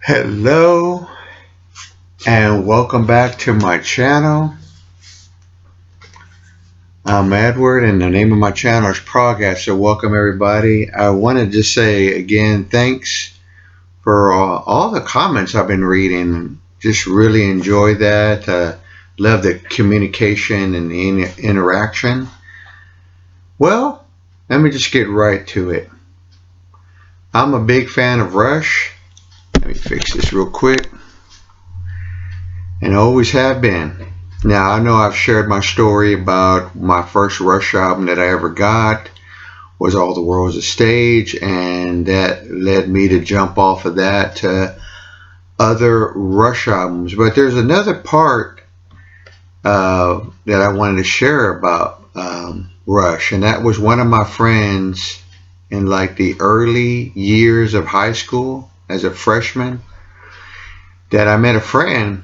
Hello and welcome back to my channel. I'm Edward and the name of my channel is Progress. So welcome everybody. I want to just say again thanks for all the comments I've been reading. Just really enjoy that. Love the communication and the interaction. Well, let me just get right to it. I'm a big fan of Rush. Let me fix this real quick. And always have been. Now, I know I've shared my story about my first Rush album that I ever got was All the World's a Stage, and that led me to jump off of that to other Rush albums. But there's another part that I wanted to share about Rush, and that was one of my friends in like the early years of high school as a freshman that I met a friend.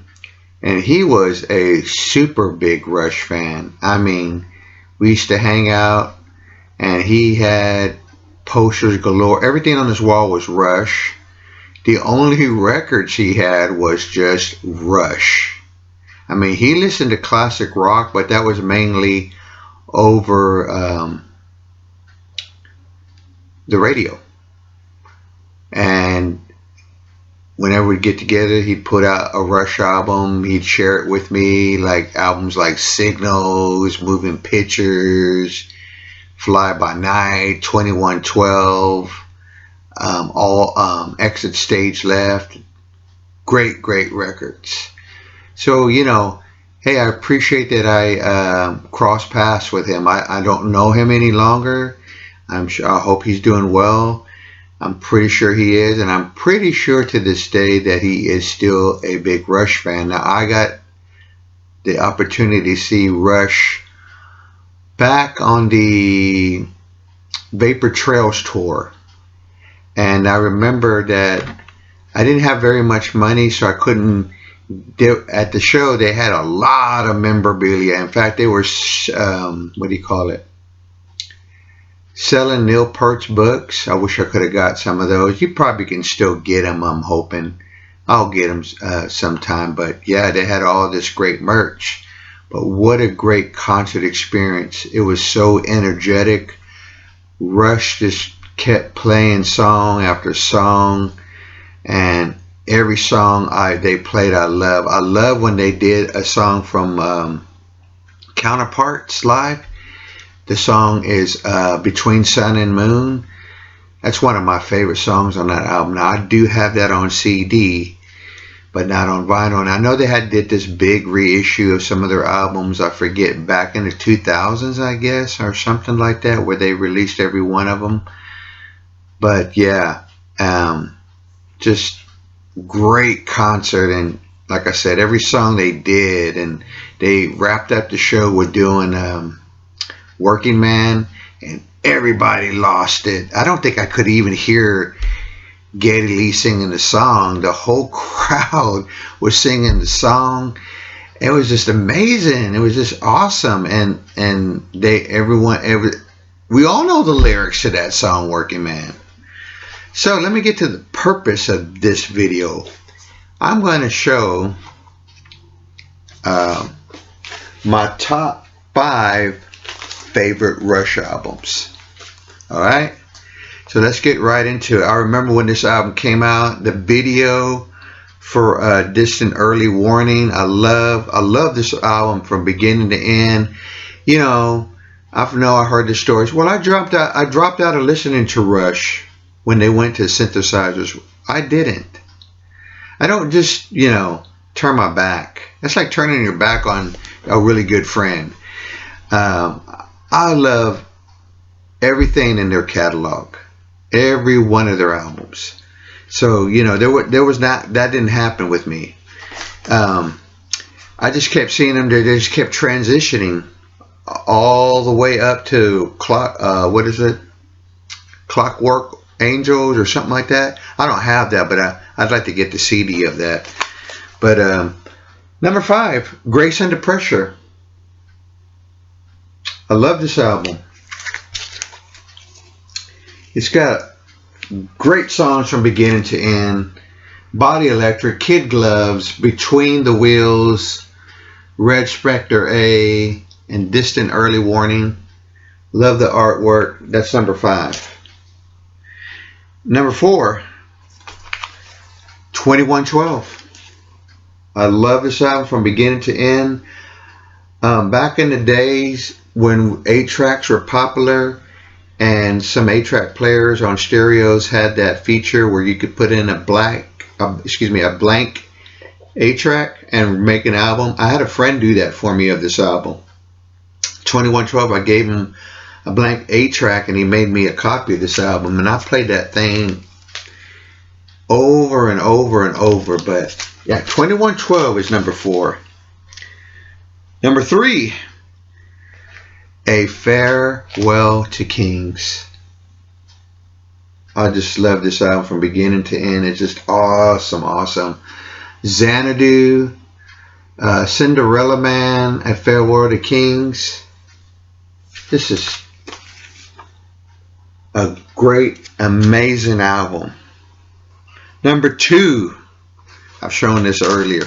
And he was a super big Rush fan. I mean, we used to hang out and he had posters galore. Everything on his wall was Rush. The only records he had was just Rush. I mean, he listened to classic rock, but that was mainly over the radio. And whenever we'd get together, he'd put out a Rush album. He'd share it with me, like albums like Signals, Moving Pictures, Fly By Night, 2112, all Exit Stage Left. Great records. So, you know, hey, I appreciate that I crossed paths with him. I don't know him any longer. I hope he's doing well. I'm pretty sure he is, and I'm pretty sure to this day that he is still a big Rush fan. Now, I got the opportunity to see Rush back on the Vapor Trails tour, and I remember that I didn't have very much money, so I couldn't. At the show, they had a lot of memorabilia. In fact, they were, what do you call it? Selling Neil Peart's books. I wish I could have got some of those. You probably can still get them, I'm hoping. I'll get them sometime. But yeah, they had all this great merch. But what a great concert experience. It was so energetic. Rush just kept playing song after song. And every song they played, I love. I love when they did a song from Counterparts live. The song is Between Sun and Moon. That's one of my favorite songs on that album. Now, I do have that on CD, but not on vinyl. And I know they did this big reissue of some of their albums, I forget, back in the 2000s, I guess, or something like that, where they released every one of them. But yeah, just great concert. And like I said, every song they did, and they wrapped up the show with doing Working Man, and everybody lost it. I don't think I could even hear Geddy Lee singing the song. The whole crowd was singing the song. It was just amazing. It was just awesome. And we all know the lyrics to that song, Working Man. So let me get to the purpose of this video. I'm going to show my top 5 favorite Rush albums. Alright, so let's get right into it. I remember when this album came out, the video for Distant Early Warning. I love this album from beginning to end. You know, I heard the stories. Well, I dropped out of listening to Rush when they went to synthesizers. I didn't. I don't just, turn my back. That's like turning your back on a really good friend. I love everything in their catalog, every one of their albums. So, that didn't happen with me. I just kept seeing them. They just kept transitioning all the way up to Clockwork Angels or something like that. I don't have that, but I'd like to get the CD of that. But number 5, Grace Under Pressure. I love this album. It's got great songs from beginning to end. Body Electric, Kid Gloves, Between the Wheels, Red Spectre A, and Distant Early Warning. Love the artwork. That's number 5. Number 4, 2112. I love this album from beginning to end. Back in the days when 8-tracks were popular, and some 8-track players on stereos had that feature where you could put in a blank 8-track and make an album. I had a friend do that for me of this album. 2112, I gave him a blank 8-track and he made me a copy of this album, and I played that thing over and over and over. But yeah, 2112 is number 4. Number 3, A Farewell to Kings. I just love this album from beginning to end. It's just awesome. Xanadu, Cinderella Man, A Farewell to Kings. This is a great, amazing album. Number 2, I've shown this earlier,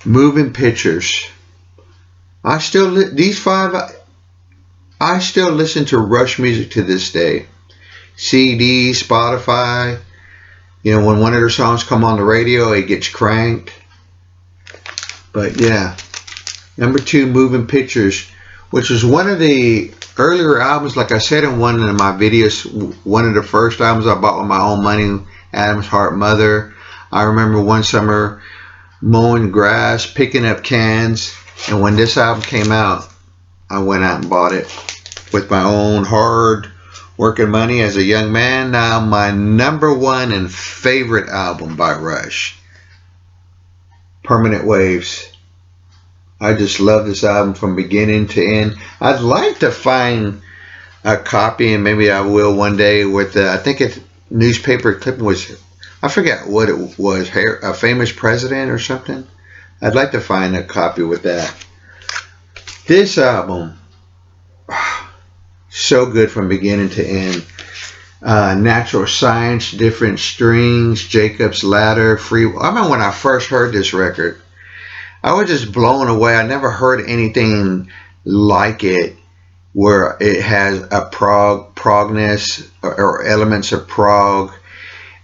Moving Pictures. I still listen to Rush music to this day. CD, Spotify. You know, when one of their songs come on the radio, it gets cranked. But yeah, number 2, Moving Pictures, which was one of the earlier albums. Like I said in one of my videos, one of the first albums I bought with my own money, Adam's Heart Mother. I remember one summer mowing grass, picking up cans, and when this album came out, I went out and bought it with my own hard working money as a young man. Now my number 1 and favorite album by Rush, Permanent Waves. I just love this album from beginning to end. I'd like to find a copy, and maybe I will one day, with I think a newspaper clipping was, I forget what it was, a famous president or something. I'd like to find a copy with that. This album, so good from beginning to end. Natural Science, Different Strings, Jacob's Ladder, Free. I remember when I first heard this record, I was just blown away. I never heard anything like it, where it has a progness or elements of prog.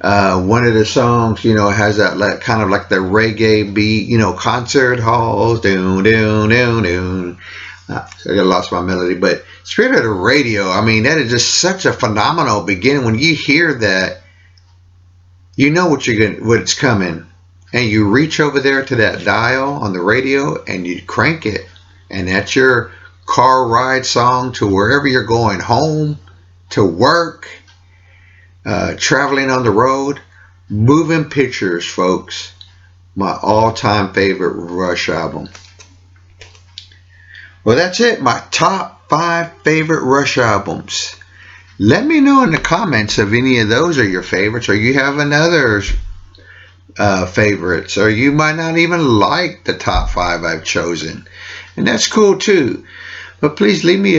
One of the songs, you know, has that kind of like the reggae beat, you know, concert halls, doon, doon, doon, doon. So I lost my melody, but Spirit of the Radio, I mean, that is just such a phenomenal beginning. When you hear that, you know what's coming, and you reach over there to that dial on the radio and you crank it, and that's your car ride song to wherever you're going, home, to work, traveling on the road. Moving Pictures, folks, my all-time favorite Rush album. Well, that's it, my top 5 favorite Rush albums. Let me know in the comments if any of those are your favorites, or you have another favorites, or you might not even like the top 5 I've chosen, and that's cool too. But please leave me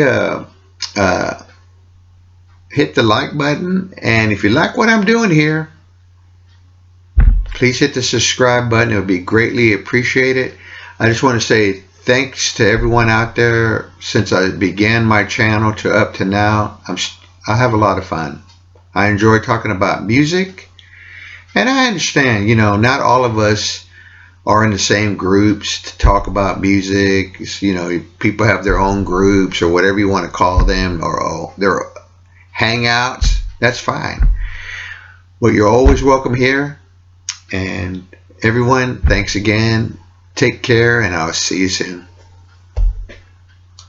hit the like button, and if you like what I'm doing here, please hit the subscribe button. It would be greatly appreciated. I just want to say thanks to everyone out there. Since I began my channel to up to now, I have a lot of fun. I enjoy talking about music, and I understand, you know, not all of us are in the same groups to talk about music. You know, people have their own groups or whatever you want to call them, or their hangouts. That's fine. But you're always welcome here. And everyone, thanks again. Take care, and I'll see you soon.